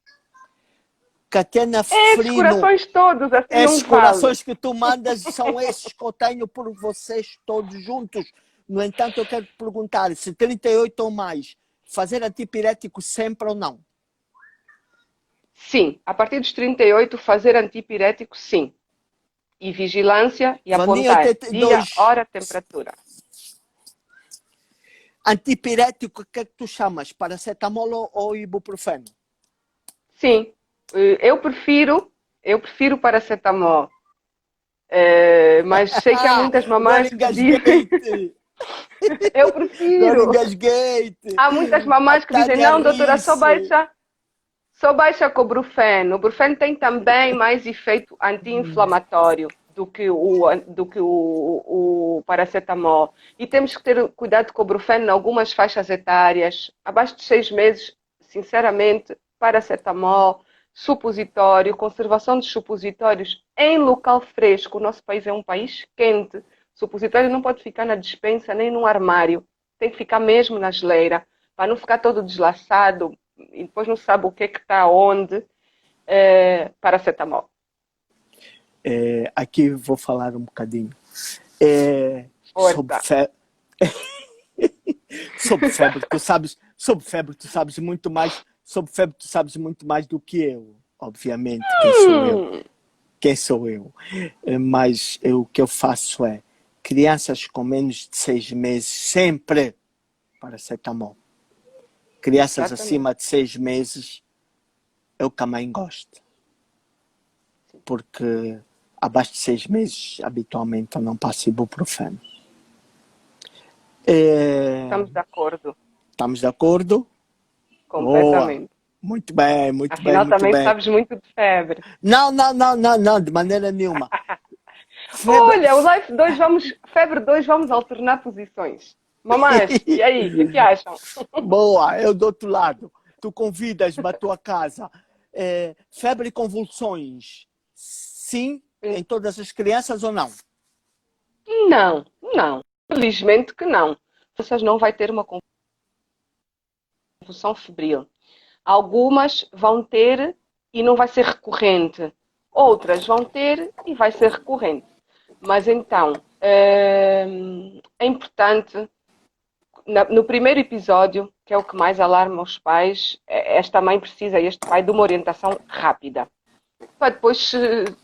Catena Esses Frino, corações todos, assim não esses vale. corações que tu mandas são esses que eu tenho por vocês todos juntos. No entanto, eu quero te perguntar se 38 ou mais, fazer antipirético sempre ou não? Sim, a partir dos 38, fazer antipirético, sim. E vigilância e Vaninha apontar dia, 82, hora, temperatura. antipirético, o que é que tu chamas? Paracetamol ou ibuprofeno? Sim, eu prefiro paracetamol. Mas sei que há muitas Agora mamás que dizem, engasguei-te! eu Agora prefiro. engasguei-te! Há muitas mamás que dizem, Tânia não, doutora, rise! só baixa com o Brufeno. O Brufeno tem também mais efeito anti-inflamatório do que o paracetamol. E temos que ter cuidado com o Brufeno em algumas faixas etárias. Abaixo de 6 meses, sinceramente, paracetamol, supositório, conservação de supositórios em local fresco. O nosso país é um país quente. Supositório não pode ficar na despensa nem no armário. Tem que ficar mesmo na geleira, para não ficar todo deslaçado e depois não sabe o que é que está onde. Paracetamol. Aqui vou falar um bocadinho. É, sobre, Força. fe... sobre febre, tu sabes, sobre febre, tu sabes muito mais, sobre febre, tu sabes muito mais do que eu, obviamente. Quem sou eu? Hum, Quem sou eu? Mas o que eu faço é crianças com menos de 6 meses, sempre paracetamol. Crianças exatamente. acima de 6 meses, eu também gosto. Porque abaixo de 6 meses, habitualmente, eu não passo ibuprofeno. Estamos de acordo. Estamos de acordo? Boa! Completamente. Muito bem, muito bem, Afinal, muito também bem. sabes muito de febre. Não, não, não, não, não, de maneira nenhuma. Febre. Olha, o Life 2 vamos. Febre 2 vamos alternar posições. Mamães, e aí, o que acham? Boa, eu do outro lado. Tu convidas-me à tua casa. Febre e convulsões. Sim, em todas as crianças ou não? Não, não. Felizmente que não. Vocês não vai ter uma convulsão febril. Algumas vão ter e não vai ser recorrente. Outras vão ter e vai ser recorrente. Mas então, é importante, no primeiro episódio, que é o que mais alarma os pais, esta mãe precisa, este pai, de uma orientação rápida. Para depois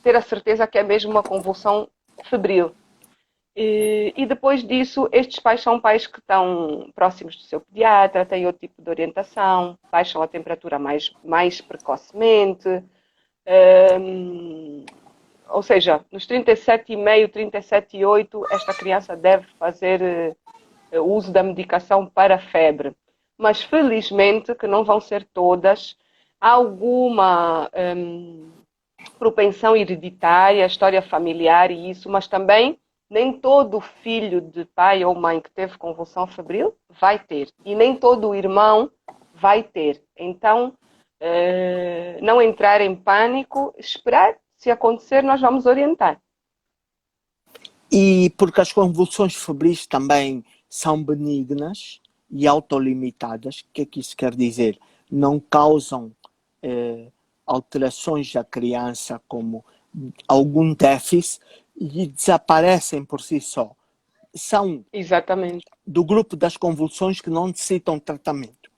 ter a certeza que é mesmo uma convulsão febril. E depois disso, estes pais são pais que estão próximos do seu pediatra, têm outro tipo de orientação, baixam a temperatura mais precocemente. Ou seja, nos 37,5, 37,8, esta criança deve fazer uso da medicação para febre. Mas felizmente, que não vão ser todas, há alguma propensão hereditária, história familiar e isso, mas também nem todo filho de pai ou mãe que teve convulsão febril vai ter. E nem todo irmão vai ter. Então, não entrar em pânico, esperar. Se acontecer, nós vamos orientar. E porque as convulsões febris também são benignas e autolimitadas, o que é que isso quer dizer? Não causam alterações da criança como algum déficit e desaparecem por si só. São Exatamente. do grupo das convulsões que não necessitam tratamento.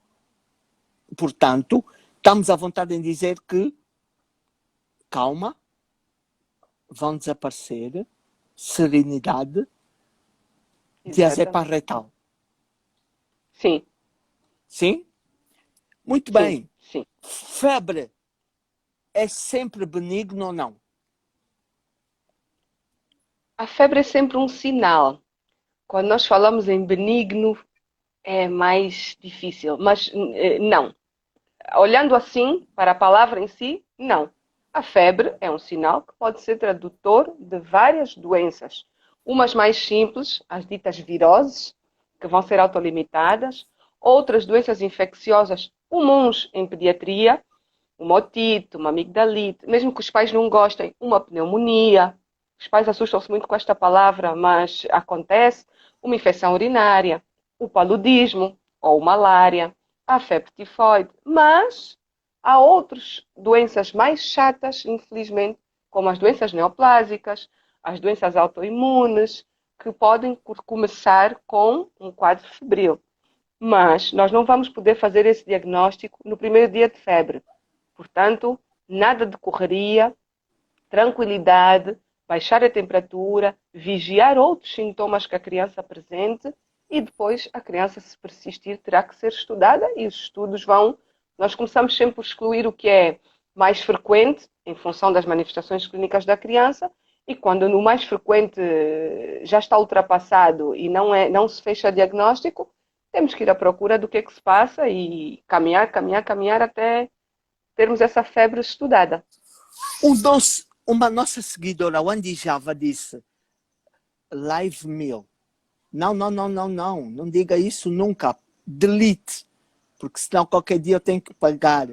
Portanto, estamos à vontade em dizer que calma, vão desaparecer, serenidade, diazepam Exatamente. retal. Sim, Sim? Muito sim, bem. sim. Febre é sempre benigno ou não? A febre é sempre um sinal. Quando nós falamos em benigno, é mais difícil. Mas não. Olhando assim para a palavra em si, não. A febre é um sinal que pode ser tradutor de várias doenças. Umas mais simples, as ditas viroses, que vão ser autolimitadas. Outras doenças infecciosas comuns em pediatria, uma otite, uma amigdalite, mesmo que os pais não gostem, uma pneumonia. Os pais assustam-se muito com esta palavra, mas acontece. Uma infecção urinária, o paludismo ou malária, a febre tifoide. Mas há outras doenças mais chatas, infelizmente, como as doenças neoplásicas, as doenças autoimunes, que podem começar com um quadro febril. Mas nós não vamos poder fazer esse diagnóstico no primeiro dia de febre. Portanto, nada de correria, tranquilidade, baixar a temperatura, vigiar outros sintomas que a criança apresente e depois a criança, se persistir, terá que ser estudada e os estudos vão... Nós começamos sempre por excluir o que é mais frequente em função das manifestações clínicas da criança e quando no mais frequente já está ultrapassado e não se fecha diagnóstico, temos que ir à procura do que é que se passa e caminhar até termos essa febre estudada. Uma nossa seguidora, Wendy Java, disse live meal. Não diga isso nunca. Delete. Porque senão qualquer dia eu tenho que pagar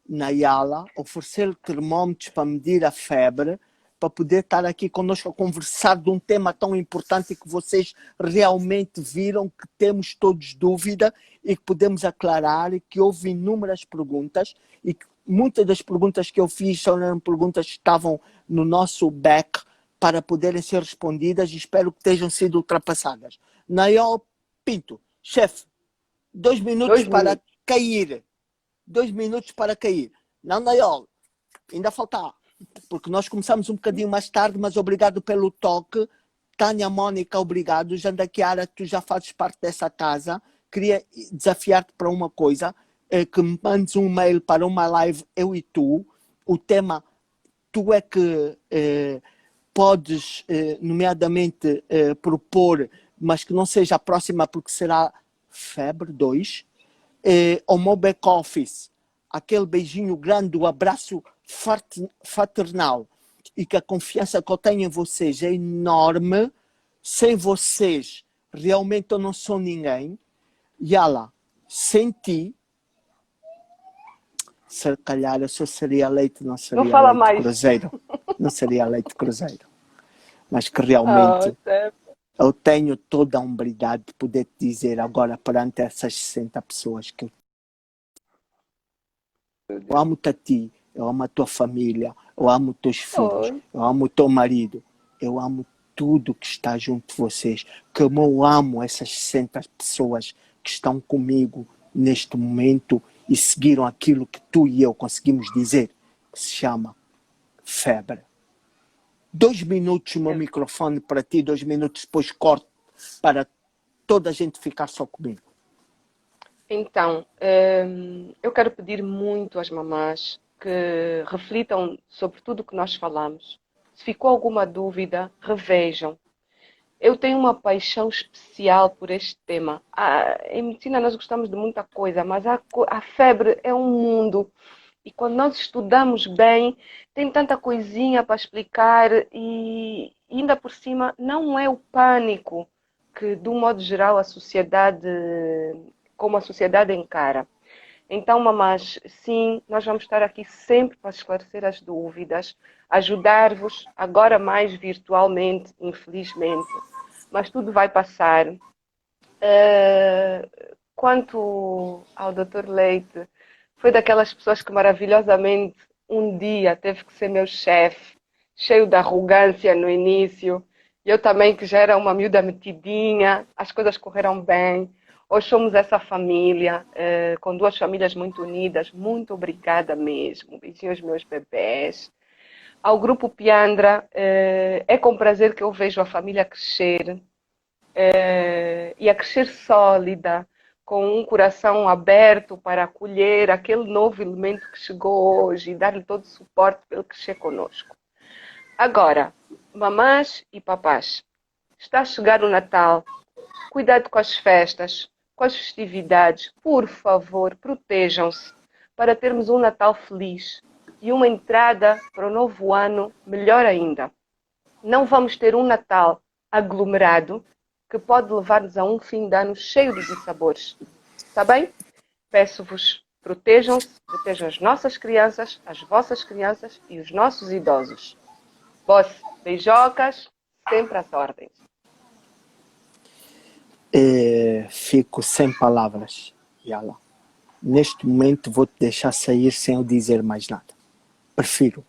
na Yala, oferecer termômetros para medir a febre, para poder estar aqui conosco a conversar de um tema tão importante que vocês realmente viram que temos todos dúvida e que podemos aclarar e que houve inúmeras perguntas e que muitas das perguntas que eu fiz eram perguntas que estavam no nosso back para poderem ser respondidas e espero que tenham sido ultrapassadas. Nayol Pinto, chefe, 2 minutos para cair. 2 minutos para cair. Não, Nayol, ainda falta, porque nós começamos um bocadinho mais tarde, mas obrigado pelo toque. Tânia, Mónica, obrigado. Jandakiara, tu já fazes parte dessa casa. Queria desafiar-te para uma coisa, que me mandes um mail para uma live, eu e tu. O tema, tu é que podes, nomeadamente, propor, mas que não seja a próxima, porque será Febre 2, ao meu back-office, aquele beijinho grande, o abraço fraternal, e que a confiança que eu tenho em vocês é enorme. Sem vocês, realmente eu não sou ninguém. Yala, sem ti, se calhar eu só seria leite, não seria não fala leite mais. Cruzeiro. Não seria leite Cruzeiro. Mas que realmente... eu tenho toda a humildade de poder te dizer agora perante essas 60 pessoas que eu amo-te a ti, eu amo a tua família, eu amo os teus filhos, eu amo o teu marido, eu amo tudo que está junto de vocês, como eu amo essas 60 pessoas que estão comigo neste momento e seguiram aquilo que tu e eu conseguimos dizer, que se chama febre. 2 minutos o meu microfone para ti, 2 minutos depois corto para toda a gente ficar só comigo. Então, eu quero pedir muito às mamás que reflitam sobre tudo o que nós falamos. Se ficou alguma dúvida, revejam. Eu tenho uma paixão especial por este tema. Em medicina nós gostamos de muita coisa, mas a febre é um mundo. E quando nós estudamos bem, tem tanta coisinha para explicar e ainda por cima não é o pânico que, de um modo geral, como a sociedade encara. Então, mamás, sim, nós vamos estar aqui sempre para esclarecer as dúvidas, ajudar-vos, agora mais virtualmente, infelizmente, mas tudo vai passar. Quanto ao Dr. Leite, foi daquelas pessoas que maravilhosamente um dia teve que ser meu chefe, cheio de arrogância no início. Eu também, que já era uma miúda metidinha, as coisas correram bem. Hoje somos essa família, com 2 famílias muito unidas. Muito obrigada mesmo. Beijinhos aos meus bebés. Ao Grupo Piandra, é com prazer que eu vejo a família crescer, e a crescer sólida, com um coração aberto para acolher aquele novo elemento que chegou hoje e dar-lhe todo o suporte para ele crescer conosco. Agora, mamãs e papás, está a chegar o Natal, cuidado com as festas, com as festividades, por favor, protejam-se para termos um Natal feliz e uma entrada para o novo ano melhor ainda. Não vamos ter um Natal aglomerado que pode levar-nos a um fim de ano cheio de dissabores. Está bem? Peço-vos, protejam-se, protejam as nossas crianças, as vossas crianças e os nossos idosos. Boss, beijocas, sempre às ordens. Fico sem palavras, Yala. Neste momento vou-te deixar sair sem eu dizer mais nada. Prefiro.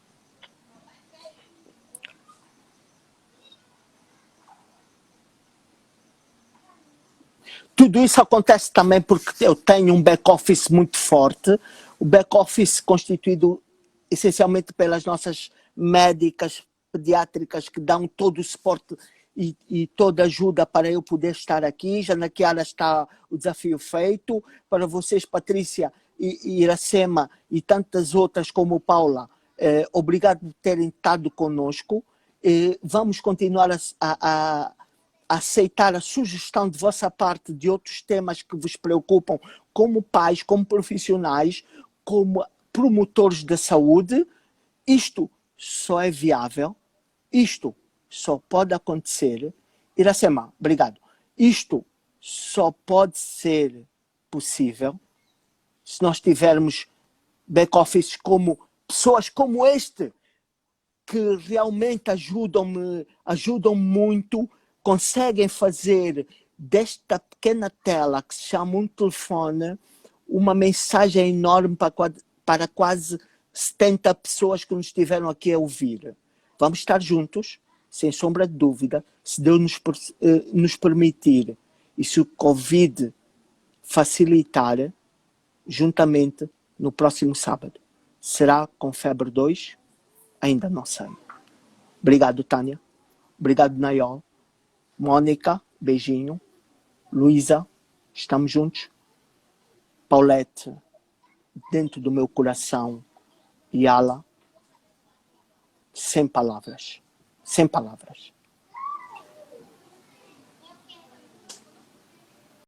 Tudo isso acontece também porque eu tenho um back-office muito forte, o back-office constituído essencialmente pelas nossas médicas pediátricas que dão todo o suporte e toda a ajuda para eu poder estar aqui. Já na Chiara está o desafio feito. Para vocês, Patrícia e Iracema e tantas outras como Paula, obrigado por terem estado conosco. Vamos continuar a aceitar a sugestão de vossa parte de outros temas que vos preocupam, como pais, como profissionais, como promotores da saúde. Isto só é viável, isto só pode acontecer. Iracema, obrigado. Isto só pode ser possível se nós tivermos back-office como pessoas como este, que realmente ajudam muito, conseguem fazer desta pequena tela que se chama um telefone uma mensagem enorme para quase 70 pessoas que nos estiveram aqui a ouvir. Vamos estar juntos, sem sombra de dúvida, se Deus nos permitir e se o Covid facilitar, juntamente no próximo sábado. Será com Febre 2? Ainda não sei. Obrigado, Tânia. Obrigado, Nayol. Mônica, beijinho. Luísa, estamos juntos. Paulette, dentro do meu coração. E Ala, sem palavras. Sem palavras.